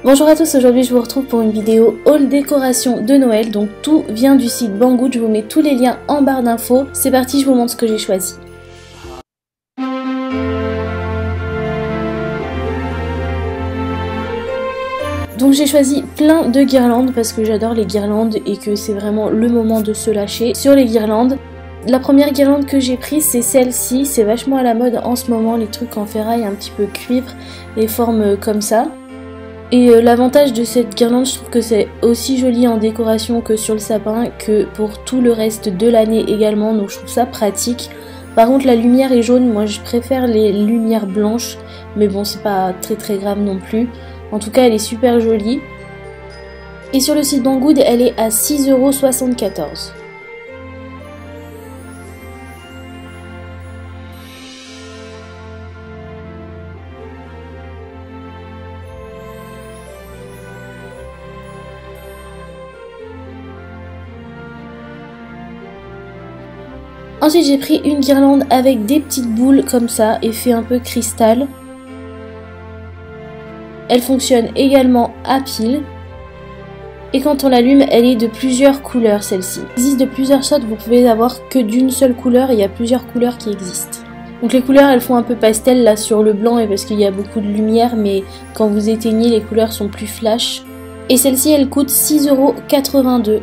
Bonjour à tous, aujourd'hui je vous retrouve pour une vidéo haul décoration de Noël, donc tout vient du site Banggood, je vous mets tous les liens en barre d'infos. C'est parti, je vous montre ce que j'ai choisi. Donc j'ai choisi plein de guirlandes parce que j'adore les guirlandes et que c'est vraiment le moment de se lâcher sur les guirlandes. La première guirlande que j'ai prise c'est celle-ci, c'est vachement à la mode en ce moment, les trucs en ferraille un petit peu cuivre, les formes comme ça. Et l'avantage de cette guirlande, je trouve que c'est aussi joli en décoration que sur le sapin, que pour tout le reste de l'année également, donc je trouve ça pratique. Par contre la lumière est jaune, moi je préfère les lumières blanches, mais bon c'est pas très grave non plus. En tout cas elle est super jolie. Et sur le site Banggood elle est à 6,74 €. Ensuite j'ai pris une guirlande avec des petites boules comme ça, effet un peu cristal. Elle fonctionne également à pile. Et quand on l'allume, elle est de plusieurs couleurs celle-ci. Il existe de plusieurs sortes, vous pouvez avoir que d'une seule couleur, et il y a plusieurs couleurs qui existent. Donc les couleurs elles font un peu pastel là sur le blanc et parce qu'il y a beaucoup de lumière, mais quand vous éteignez les couleurs sont plus flash. Et celle-ci elle coûte 6,82 €.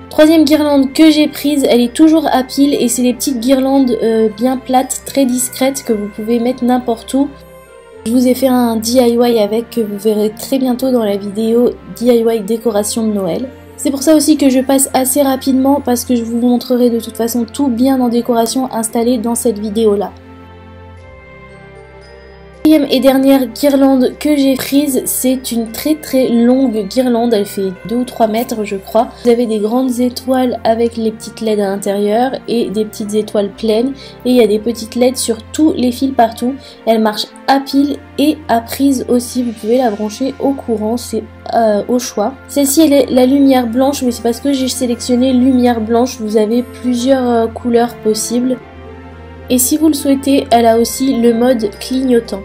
Troisième guirlande que j'ai prise, elle est toujours à pile et c'est les petites guirlandes bien plates, très discrètes que vous pouvez mettre n'importe où. Je vous ai fait un DIY avec que vous verrez très bientôt dans la vidéo DIY décoration de Noël. C'est pour ça aussi que je passe assez rapidement parce que je vous montrerai de toute façon tout bien en décoration installé dans cette vidéo là. Quatrième et dernière guirlande que j'ai prise, c'est une très longue guirlande, elle fait 2 ou 3 mètres je crois. Vous avez des grandes étoiles avec les petites LED à l'intérieur et des petites étoiles pleines et il y a des petites LED sur tous les fils partout. Elle marche à pile et à prise aussi, vous pouvez la brancher au courant, c'est au choix. Celle-ci elle est la lumière blanche mais c'est parce que j'ai sélectionné lumière blanche, vous avez plusieurs couleurs possibles. Et si vous le souhaitez, elle a aussi le mode clignotant.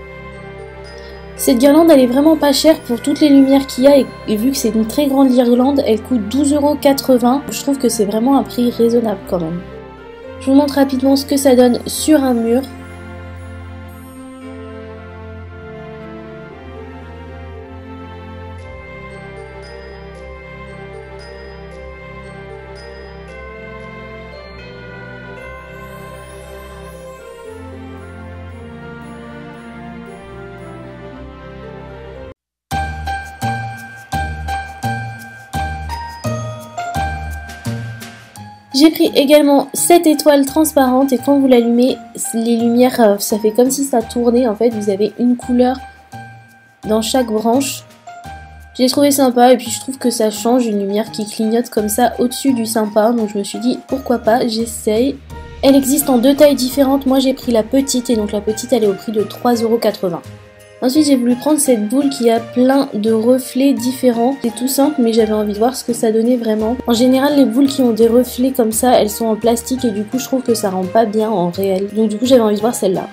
Cette guirlande elle est vraiment pas chère pour toutes les lumières qu'il y a et vu que c'est une très grande guirlande, elle coûte 12,80 €. Je trouve que c'est vraiment un prix raisonnable quand même. Je vous montre rapidement ce que ça donne sur un mur. J'ai pris également cette étoile transparente et quand vous l'allumez, les lumières, ça fait comme si ça tournait en fait, vous avez une couleur dans chaque branche. J'ai trouvé sympa et puis je trouve que ça change, une lumière qui clignote comme ça au-dessus du sympa, donc je me suis dit pourquoi pas, j'essaye. Elle existe en deux tailles différentes, moi j'ai pris la petite et donc la petite elle est au prix de 3,80 €. Ensuite j'ai voulu prendre cette boule qui a plein de reflets différents. C'est tout simple mais j'avais envie de voir ce que ça donnait vraiment. En général les boules qui ont des reflets comme ça elles sont en plastique et du coup je trouve que ça rend pas bien en réel. Donc du coup j'avais envie de voir celle-là.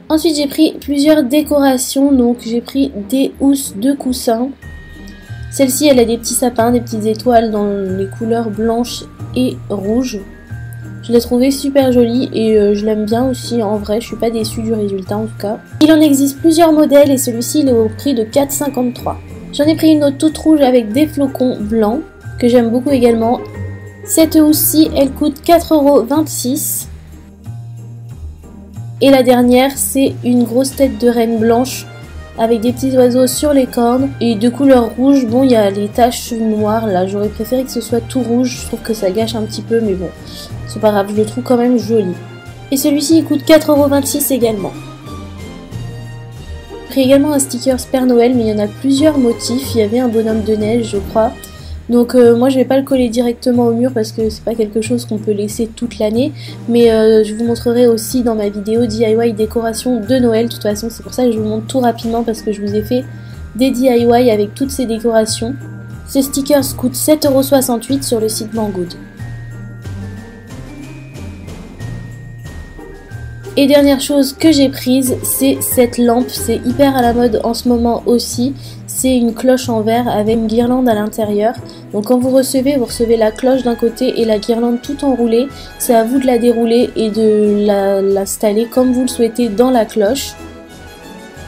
Ensuite j'ai pris plusieurs décorations, donc j'ai pris des housses de coussins. Celle-ci elle a des petits sapins, des petites étoiles dans les couleurs blanches et rouges. Je l'ai trouvé super jolie et je l'aime bien aussi en vrai, je suis pas déçue du résultat en tout cas. Il en existe plusieurs modèles et celui-ci il est au prix de 4,53 €. J'en ai pris une autre toute rouge avec des flocons blancs que j'aime beaucoup également. Cette housse-ci elle coûte 4,26 €. Et la dernière c'est une grosse tête de reine blanche avec des petits oiseaux sur les cornes et de couleur rouge. Bon il y a les taches noires là, j'aurais préféré que ce soit tout rouge, je trouve que ça gâche un petit peu mais bon. C'est pas grave, je le trouve quand même joli. Et celui-ci il coûte 4,26 € également. J'ai pris également un sticker Père Noël mais il y en a plusieurs motifs. Il y avait un bonhomme de neige je crois. Donc moi je vais pas le coller directement au mur parce que c'est pas quelque chose qu'on peut laisser toute l'année. Mais je vous montrerai aussi dans ma vidéo DIY décoration de Noël. De toute façon c'est pour ça que je vous montre tout rapidement parce que je vous ai fait des DIY avec toutes ces décorations. Ces stickers coûtent 7,68 € sur le site Banggood. Et dernière chose que j'ai prise, c'est cette lampe, c'est hyper à la mode en ce moment aussi. C'est une cloche en verre avec une guirlande à l'intérieur. Donc quand vous recevez la cloche d'un côté et la guirlande tout enroulée. C'est à vous de la dérouler et de l'installer comme vous le souhaitez dans la cloche.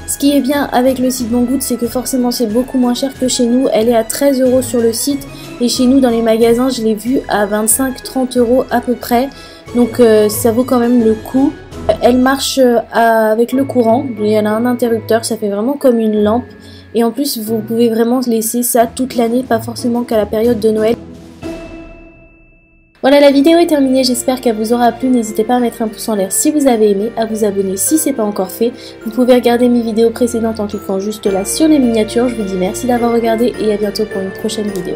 Ce qui est bien avec le site Banggood, c'est que forcément c'est beaucoup moins cher que chez nous. Elle est à 13 € sur le site et chez nous dans les magasins je l'ai vue à 25-30 € à peu près. Donc ça vaut quand même le coup. Elle marche avec le courant, elle a un interrupteur, ça fait vraiment comme une lampe. Et en plus vous pouvez vraiment laisser ça toute l'année, pas forcément qu'à la période de Noël. Voilà, la vidéo est terminée, j'espère qu'elle vous aura plu. N'hésitez pas à mettre un pouce en l'air si vous avez aimé, à vous abonner si ce n'est pas encore fait. Vous pouvez regarder mes vidéos précédentes en cliquant juste là sur les miniatures. Je vous dis merci d'avoir regardé et à bientôt pour une prochaine vidéo.